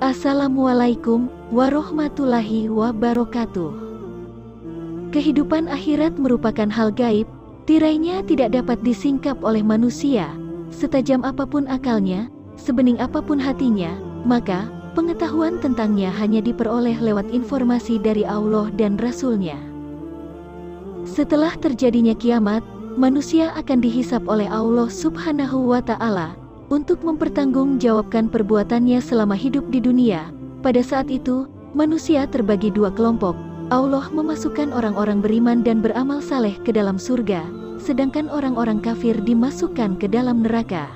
Assalamualaikum warahmatullahi wabarakatuh. Kehidupan akhirat merupakan hal gaib, tirainya tidak dapat disingkap oleh manusia. Setajam apapun akalnya, sebening apapun hatinya, maka pengetahuan tentangnya hanya diperoleh lewat informasi dari Allah dan Rasul-Nya. Setelah terjadinya kiamat, manusia akan dihisap oleh Allah Subhanahu wa Ta'ala untuk mempertanggungjawabkan perbuatannya selama hidup di dunia. Pada saat itu, manusia terbagi dua kelompok. Allah memasukkan orang-orang beriman dan beramal saleh ke dalam surga, sedangkan orang-orang kafir dimasukkan ke dalam neraka.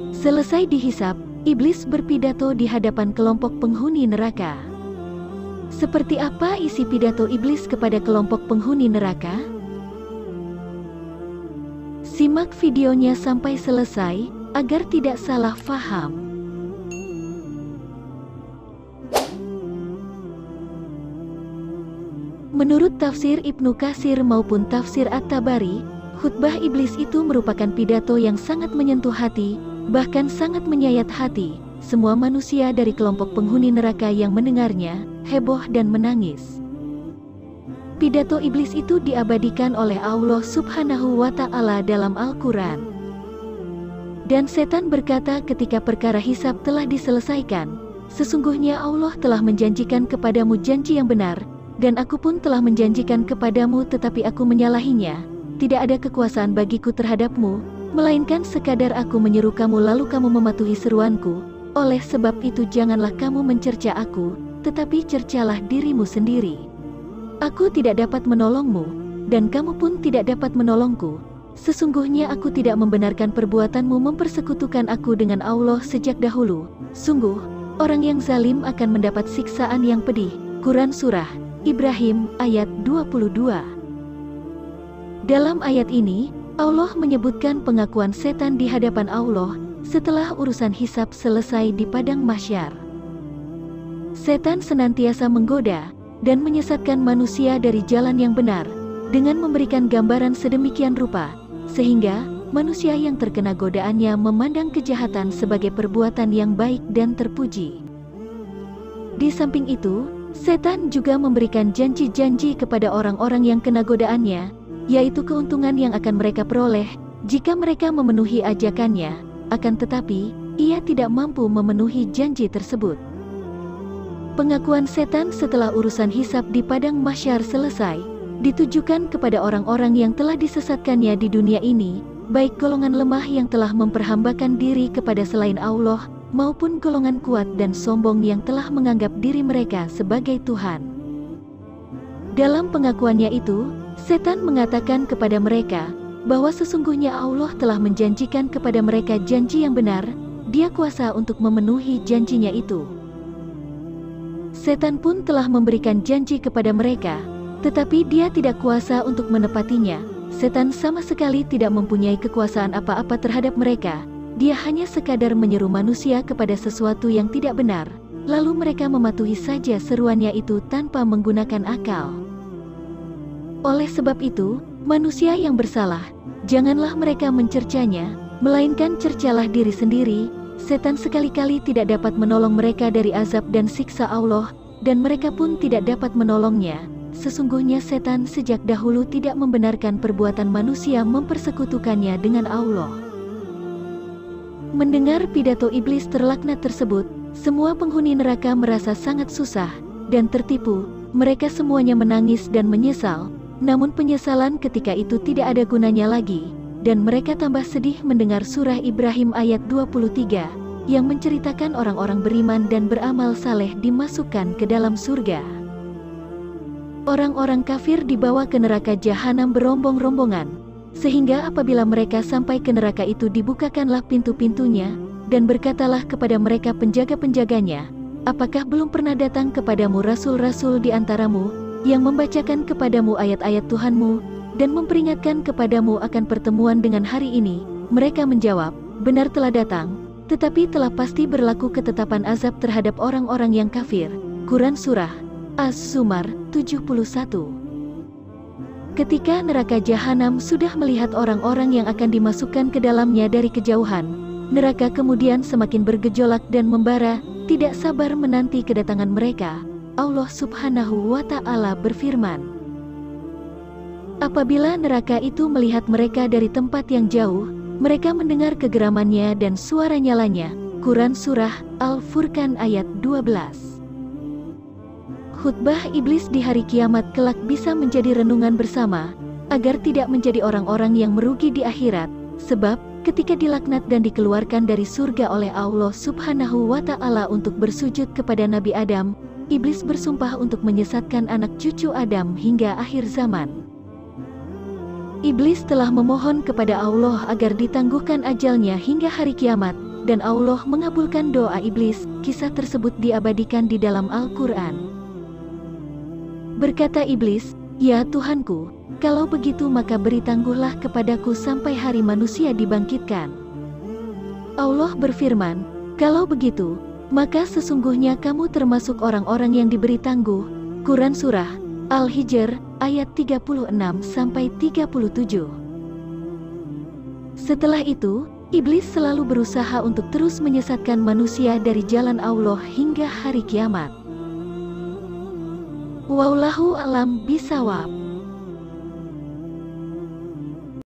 Selesai dihisap, iblis berpidato di hadapan kelompok penghuni neraka. Seperti apa isi pidato iblis kepada kelompok penghuni neraka? Simak videonya sampai selesai, agar tidak salah faham. Menurut tafsir Ibnu Katsir maupun tafsir At-Tabari, khutbah iblis itu merupakan pidato yang sangat menyentuh hati, bahkan sangat menyayat hati. Semua manusia dari kelompok penghuni neraka yang mendengarnya, heboh dan menangis. Pidato iblis itu diabadikan oleh Allah Subhanahu wa Ta'ala dalam Al-Quran. Dan setan berkata ketika perkara hisab telah diselesaikan, sesungguhnya Allah telah menjanjikan kepadamu janji yang benar, dan aku pun telah menjanjikan kepadamu tetapi aku menyalahinya. Tidak ada kekuasaan bagiku terhadapmu, melainkan sekadar aku menyeru kamu lalu kamu mematuhi seruanku. Oleh sebab itu janganlah kamu mencerca aku, tetapi cercalah dirimu sendiri. Aku tidak dapat menolongmu, dan kamu pun tidak dapat menolongku. Sesungguhnya aku tidak membenarkan perbuatanmu mempersekutukan aku dengan Allah sejak dahulu. Sungguh, orang yang zalim akan mendapat siksaan yang pedih. Quran Surah Ibrahim ayat 22. Dalam ayat ini, Allah menyebutkan pengakuan setan di hadapan Allah setelah urusan hisab selesai di padang mahsyar. Setan senantiasa menggoda dan menyesatkan manusia dari jalan yang benar, dengan memberikan gambaran sedemikian rupa, sehingga manusia yang terkena godaannya memandang kejahatan sebagai perbuatan yang baik dan terpuji. Di samping itu, setan juga memberikan janji-janji kepada orang-orang yang kena godaannya, yaitu keuntungan yang akan mereka peroleh jika mereka memenuhi ajakannya, akan tetapi, ia tidak mampu memenuhi janji tersebut. Pengakuan setan setelah urusan hisab di padang mahsyar selesai, ditujukan kepada orang-orang yang telah disesatkannya di dunia ini, baik golongan lemah yang telah memperhambakan diri kepada selain Allah, maupun golongan kuat dan sombong yang telah menganggap diri mereka sebagai Tuhan. Dalam pengakuannya itu, setan mengatakan kepada mereka, bahwa sesungguhnya Allah telah menjanjikan kepada mereka janji yang benar, Dia kuasa untuk memenuhi janjinya itu. Setan pun telah memberikan janji kepada mereka, tetapi dia tidak kuasa untuk menepatinya. Setan sama sekali tidak mempunyai kekuasaan apa-apa terhadap mereka. Dia hanya sekadar menyeru manusia kepada sesuatu yang tidak benar, lalu mereka mematuhi saja seruannya itu tanpa menggunakan akal. Oleh sebab itu, manusia yang bersalah, janganlah mereka mencercanya, melainkan cercalah diri sendiri. Setan sekali-kali tidak dapat menolong mereka dari azab dan siksa Allah, dan mereka pun tidak dapat menolongnya. Sesungguhnya setan sejak dahulu tidak membenarkan perbuatan manusia mempersekutukannya dengan Allah. Mendengar pidato iblis terlaknat tersebut, semua penghuni neraka merasa sangat susah dan tertipu. Mereka semuanya menangis dan menyesal, namun penyesalan ketika itu tidak ada gunanya lagi. Dan mereka tambah sedih mendengar surah Ibrahim ayat 23, yang menceritakan orang-orang beriman dan beramal saleh dimasukkan ke dalam surga. Orang-orang kafir dibawa ke neraka jahanam berombong-rombongan, sehingga apabila mereka sampai ke neraka itu dibukakanlah pintu-pintunya, dan berkatalah kepada mereka penjaga-penjaganya, apakah belum pernah datang kepadamu rasul-rasul di antaramu, yang membacakan kepadamu ayat-ayat Tuhanmu, dan memperingatkan kepadamu akan pertemuan dengan hari ini? Mereka menjawab, benar telah datang, tetapi telah pasti berlaku ketetapan azab terhadap orang-orang yang kafir. Quran Surah As-Zumar 71. Ketika neraka jahanam sudah melihat orang-orang yang akan dimasukkan ke dalamnya dari kejauhan, neraka kemudian semakin bergejolak dan membara, tidak sabar menanti kedatangan mereka. Allah Subhanahu wa Ta'ala berfirman, apabila neraka itu melihat mereka dari tempat yang jauh, mereka mendengar kegeramannya dan suara nyalanya. Quran Surah Al-Furqan ayat 12. Khutbah iblis di hari kiamat kelak bisa menjadi renungan bersama, agar tidak menjadi orang-orang yang merugi di akhirat, sebab ketika dilaknat dan dikeluarkan dari surga oleh Allah Subhanahu wa Ta'ala untuk bersujud kepada Nabi Adam, iblis bersumpah untuk menyesatkan anak cucu Adam hingga akhir zaman. Iblis telah memohon kepada Allah agar ditangguhkan ajalnya hingga hari kiamat, dan Allah mengabulkan doa iblis. Kisah tersebut diabadikan di dalam Al-Quran. Berkata iblis, "Ya Tuhanku, kalau begitu maka beri tangguhlah kepadaku sampai hari manusia dibangkitkan." Allah berfirman, "Kalau begitu, maka sesungguhnya kamu termasuk orang-orang yang diberi tangguh." Quran Surah Al-Hijr ayat 36-37. Setelah itu, iblis selalu berusaha untuk terus menyesatkan manusia dari jalan Allah hingga hari kiamat. Wallahu a'lam bishawab.